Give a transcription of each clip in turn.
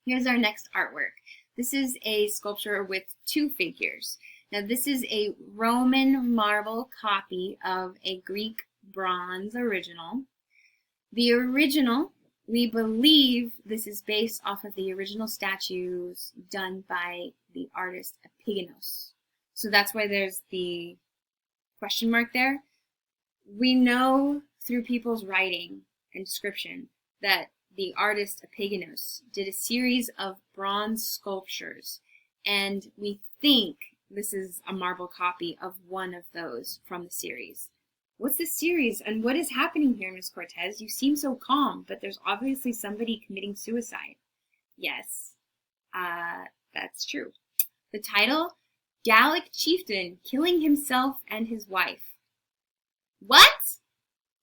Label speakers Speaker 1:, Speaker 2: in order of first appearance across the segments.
Speaker 1: Here's our next artwork. This is a sculpture with two figures. Now this is a Roman marble copy of a Greek bronze original. The original, we believe this is based off of the original statues done by the artist Epigonos. So that's why there's the question mark there. We know through people's writing and description that the artist Epigonos did a series of bronze sculptures, and we think this is a marble copy of one of those from the series. What's the series and what is happening here, Miss Cortez? You seem so calm, but there's obviously somebody committing suicide. Yes, that's true. The title, Gallic Chieftain Killing Himself and His Wife. What?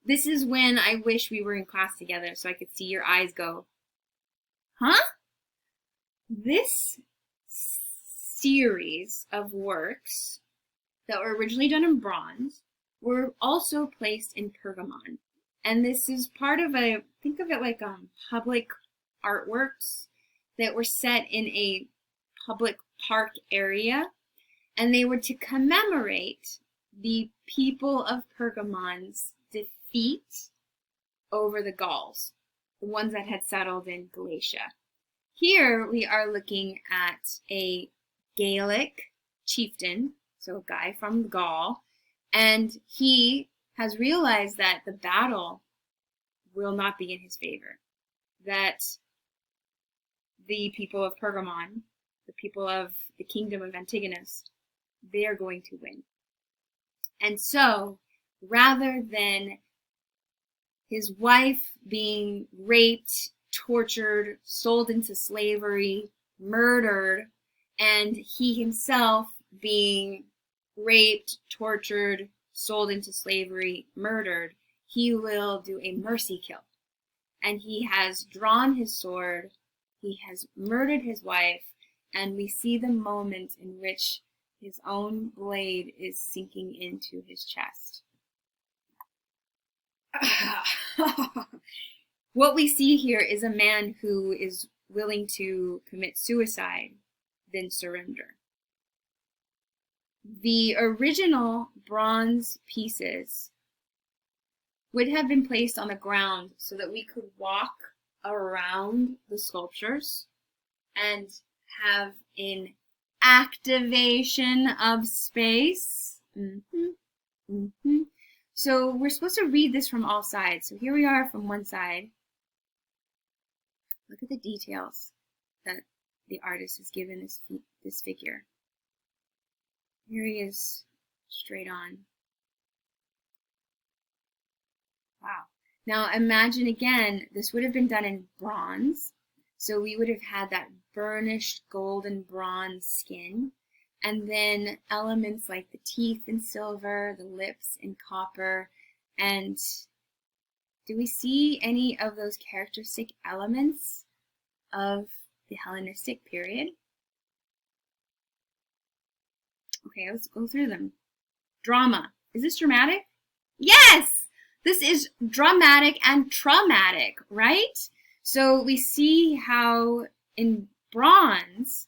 Speaker 1: This is when I wish we were in class together so I could see your eyes go, huh? This series of works that were originally done in bronze were also placed in Pergamon. And this is part of a, think of it like public artworks that were set in a public park area. And they were to commemorate the people of Pergamon's defeat over the Gauls, the ones that had settled in Galatia. Here we are looking at a Gallic chieftain, so a guy from Gaul, and he has realized that the battle will not be in his favor, that the people of Pergamon, the people of the kingdom of Antigonus, they are going to win. And so, rather than his wife being raped, tortured, sold into slavery, murdered, and he himself being raped, tortured, sold into slavery, murdered, he will do a mercy kill. And he has drawn his sword, he has murdered his wife, and we see the moment in which his own blade is sinking into his chest. What we see here is a man who is willing to commit suicide, then surrender. The original bronze pieces would have been placed on the ground so that we could walk around the sculptures and have an activation of space. So we're supposed to read this from all sides. So here we are from one side. Look at the details that the artist has given this figure. Here he is, straight on. Wow. Now imagine again, this would have been done in bronze. So we would have had that burnished golden bronze skin. And then elements like the teeth in silver, the lips in copper. And do we see any of those characteristic elements of the Hellenistic period? Okay, let's go through them. Drama. Is this dramatic? Yes! This is dramatic and traumatic, right? So we see how in bronze,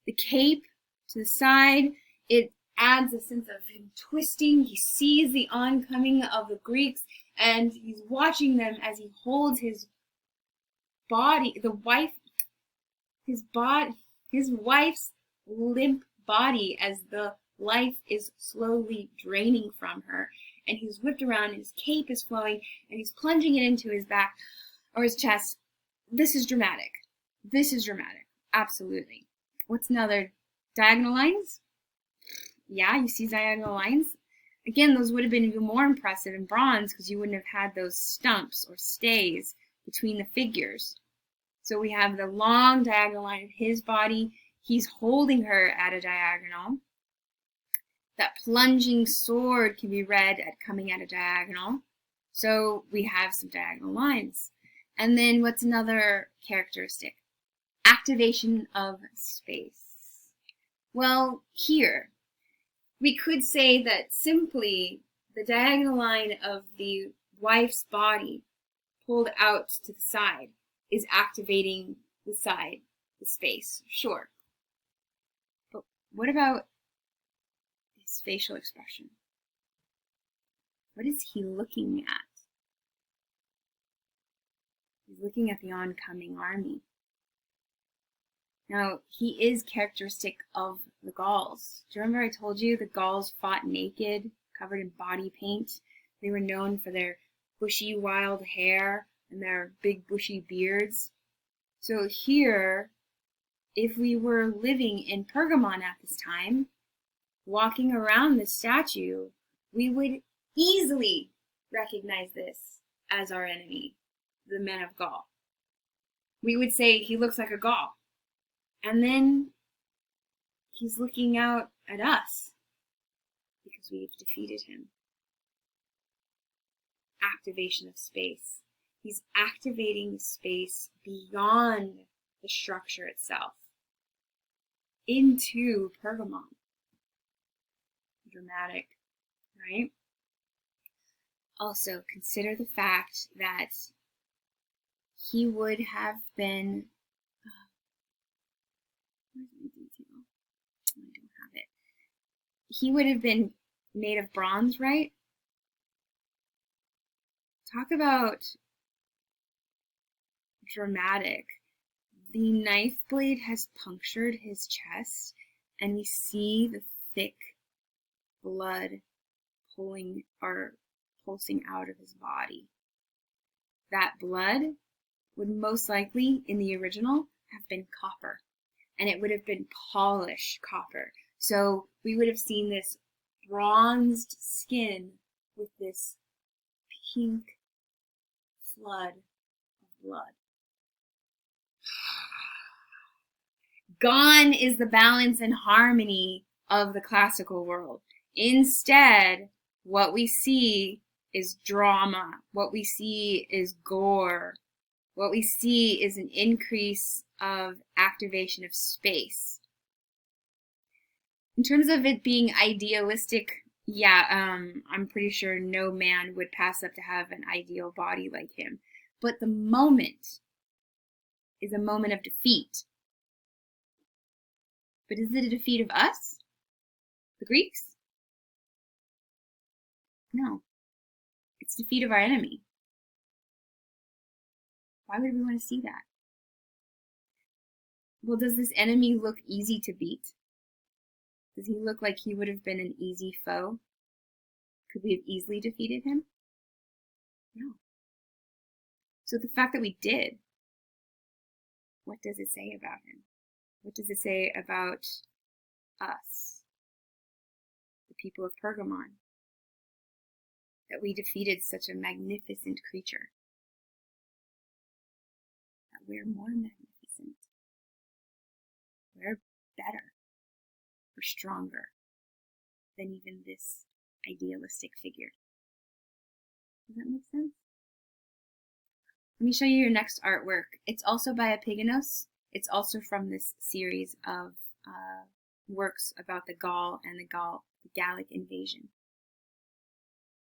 Speaker 1: the cape to the side, it adds a sense of him twisting. He sees the oncoming of the Greeks and he's watching them as he holds his body, his wife's limp body as the life is slowly draining from her. And he's whipped around and his cape is flowing and he's plunging it into his back or his chest. This is dramatic. This is dramatic. Absolutely. What's another? Diagonal lines? Yeah, you see diagonal lines? Again, those would have been even more impressive in bronze because you wouldn't have had those stumps or stays between the figures. So we have the long diagonal line of his body. He's holding her at a diagonal. That plunging sword can be read at coming at a diagonal. So we have some diagonal lines. And then what's another characteristic? Activation of space. Well, here, we could say that simply the diagonal line of the wife's body pulled out to the side is activating the side the space, sure. But what about his facial expression? What is he looking at? He's looking at the oncoming army. Now, he is characteristic of the Gauls. Do you remember I told you the Gauls fought naked, covered in body paint? They were known for their bushy, wild hair and their big, bushy beards. So here, if we were living in Pergamon at this time, walking around this statue, we would easily recognize this as our enemy, the men of Gaul. We would say he looks like a Gaul. And then he's looking out at us because we've defeated him. Activation of space. He's activating space beyond the structure itself into Pergamon. Dramatic, right? Also, consider the fact that he would have been where's my detail? I don't have it. He would have been made of bronze, right? Talk about dramatic. The knife blade has punctured his chest, and we see the thick blood pulsing out of his body. That blood would most likely, in the original, have been copper. And it would have been polished copper. So we would have seen this bronzed skin with this pink flood of blood. Gone is the balance and harmony of the classical world. Instead, what we see is drama. What we see is gore. What we see is an increase of activation of space. In terms of it being idealistic, yeah, I'm pretty sure no man would pass up to have an ideal body like him. But the moment is a moment of defeat. But is it a defeat of us? The Greeks? No. It's defeat of our enemy. Why would we want to see that? Well, does this enemy look easy to beat? Does he look like he would have been an easy foe? Could we have easily defeated him? No. So the fact that we did, what does it say about him? What does it say about us, the people of Pergamon? That we defeated such a magnificent creature. That we're more magnificent. We're better. We're stronger than even this idealistic figure. Does that make sense? Let me show you your next artwork. It's also by Epigonos. It's also from this series of works about the Gaul and the Gallic invasion.